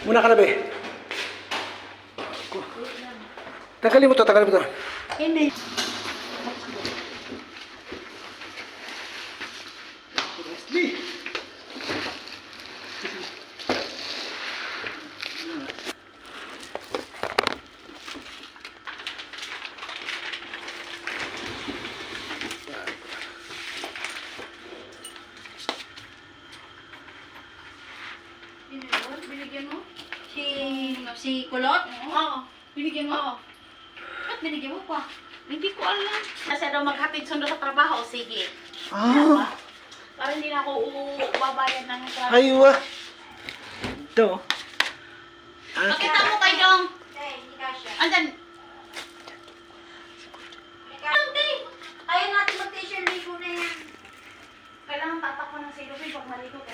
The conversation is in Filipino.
Muna ka na, be. Tagalin mo to, tagalin mo to. Hindi. Binigyan mo? Si Kulot? Oo. Binigyan mo? Oo. Ba't binigyan mo pa? Hindi ko alam. Kasi daw maghatid sundo sa trabaho. Sige. Ah, Para hindi na ako babayad ng trabaho. aywa. Ito. Ah, Pakita mo kay Dong. Hindi ka siya. Andan. Ayaw natin mag-t-shirt ligo na yan. Kailangan tatak mo ng silupin pag maligo ka.